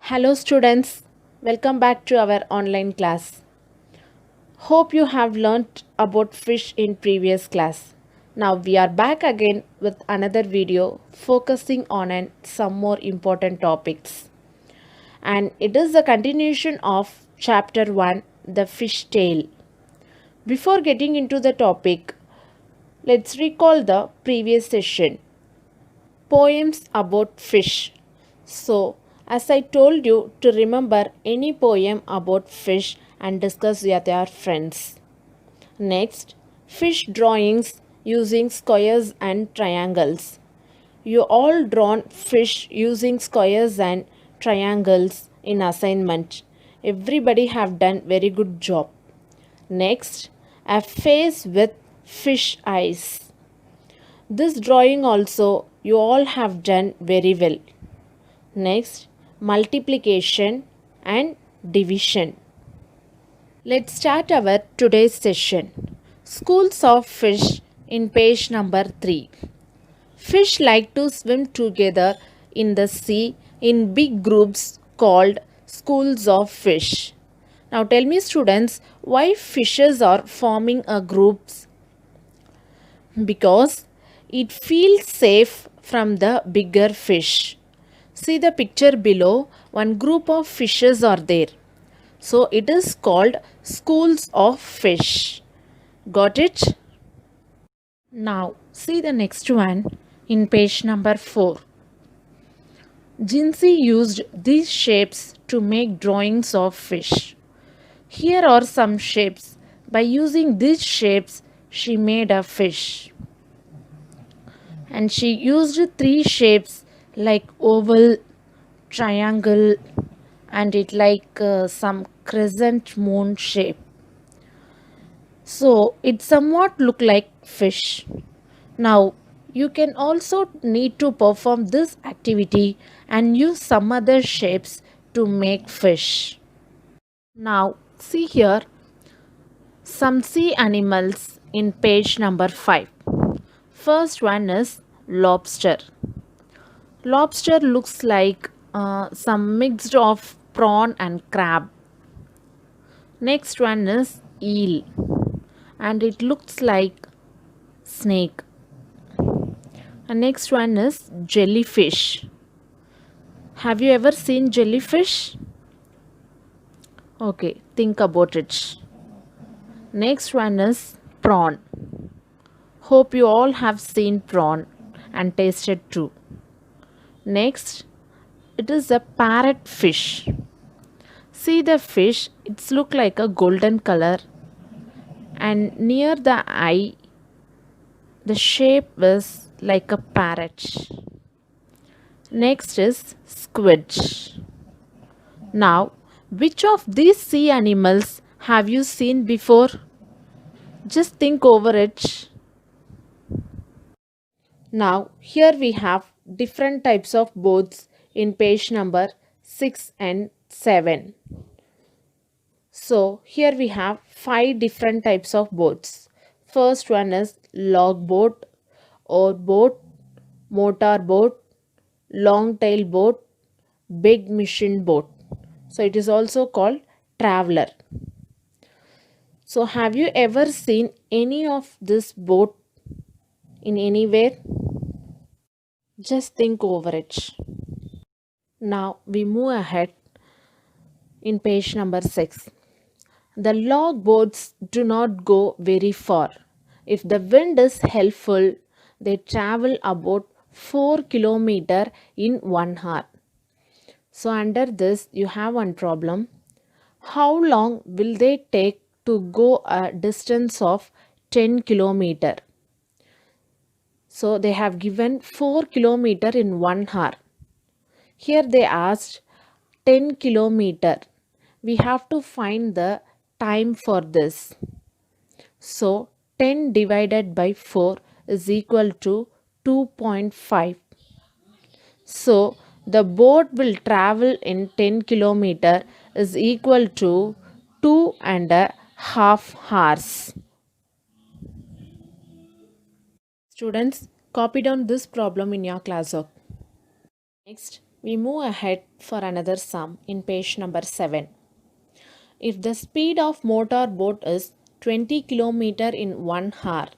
Hello, students. Welcome back to our online class. Hope you have learnt about fish in previous class. Now we are back again with another video focusing on some more important topics. And it is the continuation of chapter 1, the fish tale. Before getting into the topic, let's recall the previous session. Poems about fish. So, as I told you to remember any poem about fish and discuss with your friends. Next, fish drawings using squares and triangles. You all drawn fish using squares and triangles in assignment. Everybody have done very good job. Next, a face with fish eyes. This drawing also you all have done very well. Next, multiplication and division. Let's start our today's session. Schools of fish in page number 3. Fish like to swim together in the sea in big groups called schools of fish. Now tell me students, why fishes are forming a groups? Because it feels safe from the bigger fish. See the picture below, one group of fishes are there. So it is called schools of fish. Got it? Now see the next one in page number 4. Jinsey used these shapes to make drawings of fish. Here are some shapes. By using these shapes, she made a fish. And she used 3 shapes like oval, triangle, and it like some crescent moon shape. So it somewhat look like fish. Now you can also need to perform this activity and use some other shapes to make fish. Now see here some sea animals in page number 5. First one is lobster. Lobster looks like some mixed of prawn and crab. Next one is eel and it looks like snake. And next one is jellyfish. Have you ever seen jellyfish? Okay, think about it. Next one is prawn. Hope you all have seen prawn and tasted too. Next, it is a parrot fish. See the fish, it's look like a golden color and near the eye the shape is like a parrot. Next is squid. Now, which of these sea animals have you seen before? Just think over it. Now, here we have different types of boats in page number 6 and 7. So, here we have 5 different types of boats. First one is log boat, oar boat, motor boat, long tail boat, big mission boat. So, it is also called traveler. So, have you ever seen any of this boat in anywhere? Just think over it. Now we move ahead in page number 6. The log boats do not go very far. If the wind is helpful, they travel about 4 kilometers in 1 hour. So under this you have one problem. How long will they take to go a distance of 10 kilometers? So they have given 4 kilometers in 1 hour. Here they asked 10 kilometer. We have to find the time for this. So 10 divided by 4 is equal to 2.5. So the boat will travel in 10 kilometer is equal to 2.5 hours. Students, copy down this problem in your classwork. Next, We move ahead for another sum in page number 7. If the speed of motor boat is 20 km in 1 hour,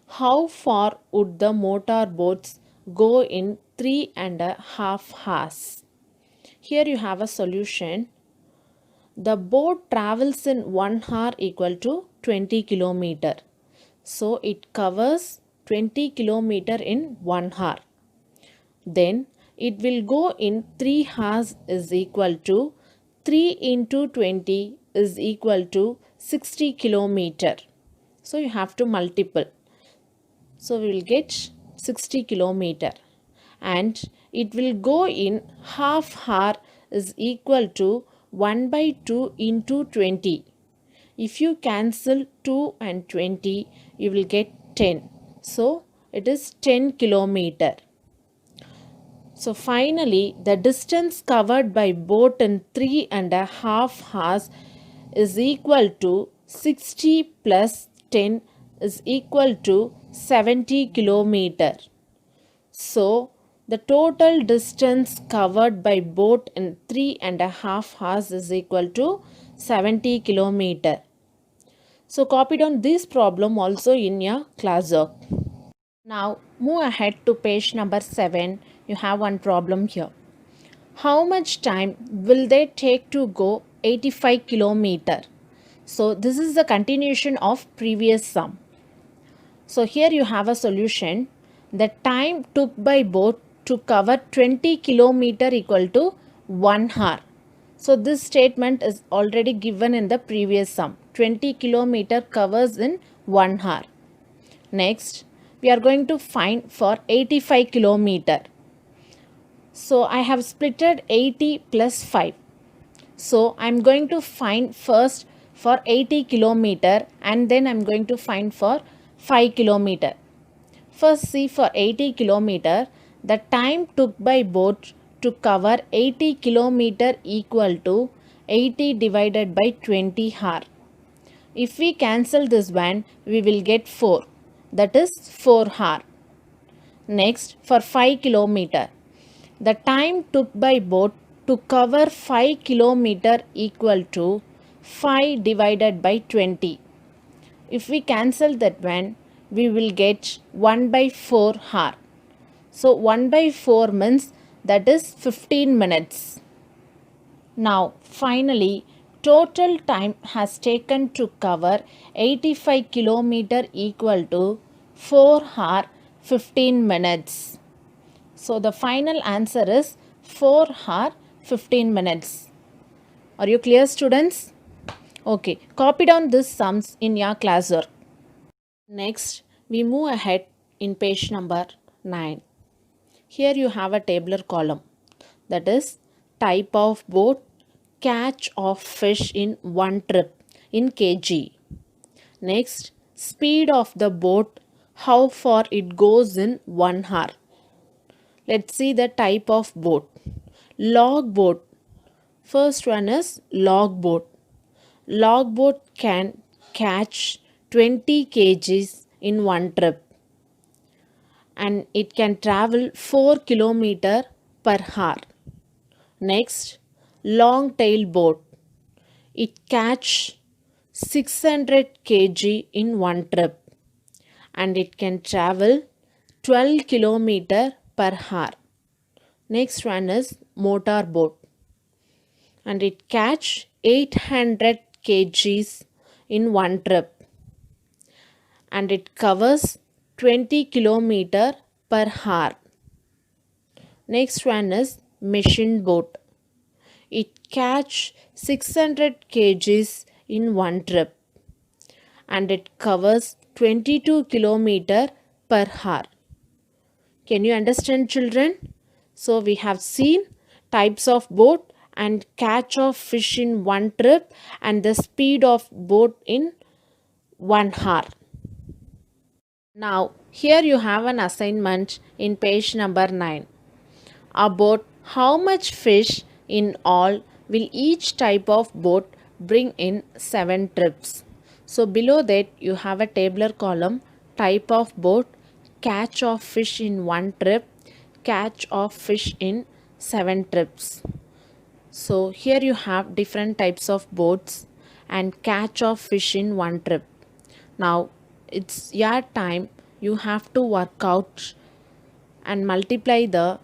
how far would the motor boats go in 3.5 hours? Here you have a solution. The boat travels in 1 hour equal to 20 km. So it covers 20 km in 1 hour. Then it will go in 3 hours is equal to 3 into 20 is equal to 60 kilometer. So you have to multiple. So we will get 60 kilometer, and it will go in half hour is equal to 1 by 2 into 20. If you cancel 2 and 20, you will get 10. So it is 10 kilometer. So finally, the distance covered by boat in 3.5 hours is equal to 60 plus 10 is equal to 70 kilometer. So the total distance covered by boat in 3.5 hours is equal to 70 kilometer. So copy down this problem also in your classwork. Now move ahead to page number 7. You have one problem here. How much time will they take to go 85 kilometer? So this is the continuation of previous sum. So here you have a solution. The time took by boat to cover 20 kilometer equal to 1 hour. So this statement is already given in the previous sum. 20 kilometer covers in 1 hour. Next, we are going to find for 85 kilometer. So I have splitted 80 plus 5. So I'm going to find first for 80 kilometer and then I'm going to find for 5 kilometer. First see for 80 kilometer, the time took by boat to cover 80 kilometer equal to 80 divided by 20 hour. If we cancel this one, we will get 4. That is 4 hour. Next, for 5 kilometer, the time took by boat to cover 5 kilometer equal to 5 divided by 20. If we cancel that one, we will get 1 by 4 hour. So 1 by 4 means that is 15 minutes. Now finally, total time has taken to cover 85 kilometer equal to 4 hour 15 minutes. So the final answer is 4 hour 15 minutes. Are you clear, students? Okay, copy down these sums in your classwork. Next, we move ahead in page number 9. Here you have a tabular column, that is type of boat, catch of fish in one trip in kg. Next, speed of the boat, how far it goes in 1 hour. Let's see the type of boat. Log boat. First one is log boat. Log boat can catch 20 kgs in one trip and it can travel 4 km per hour. Next, long tail boat. It catch 600 kg in one trip and it can travel 12 km per hour. Next one is motor boat and it catch 800 kgs in one trip and it covers 20 km per hour. Next one is machine boat. It catch 600 kgs in one trip and it covers 22 km per hour. Can you understand, children? So we have seen types of boat and catch of fish in one trip and the speed of boat in 1 hour. Now here you have an assignment in page number 9 about how much fish in all will each type of boat bring in 7 trips. So below that you have a tabular column, type of boat, catch of fish in one trip, catch of fish in 7 trips. So here you have different types of boats and catch of fish in one trip. Now it's your time. You have to work out and multiply the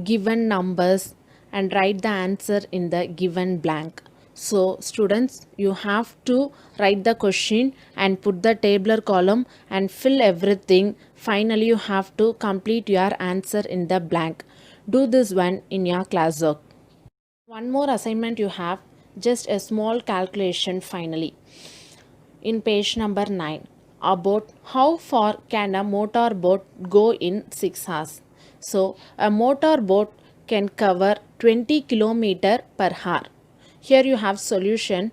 given numbers and write the answer in the given blank. So students, you have to write the question and put the tabular column and fill everything. Finally you have to complete your answer in the blank. Do this one in your classwork. One more assignment you have, just a small calculation finally. In page number 9, about how far can a motor boat go in 6 hours. So a motor boat can cover 20 km per hour. Here you have solution.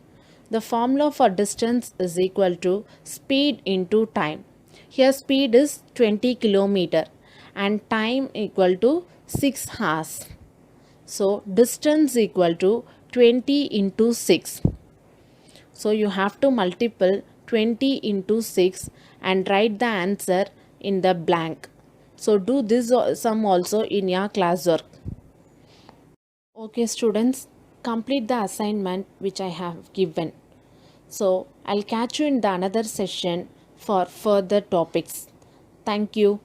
The formula for distance is equal to speed into time. Here speed is 20 km and time equal to 6 hours. So distance equal to 20 into 6. So you have to multiply 20 into 6 and write the answer in the blank. So do this sum also in your classwork. Okay students, complete the assignment which I have given. So I'll catch you in the another session for further topics. Thank you.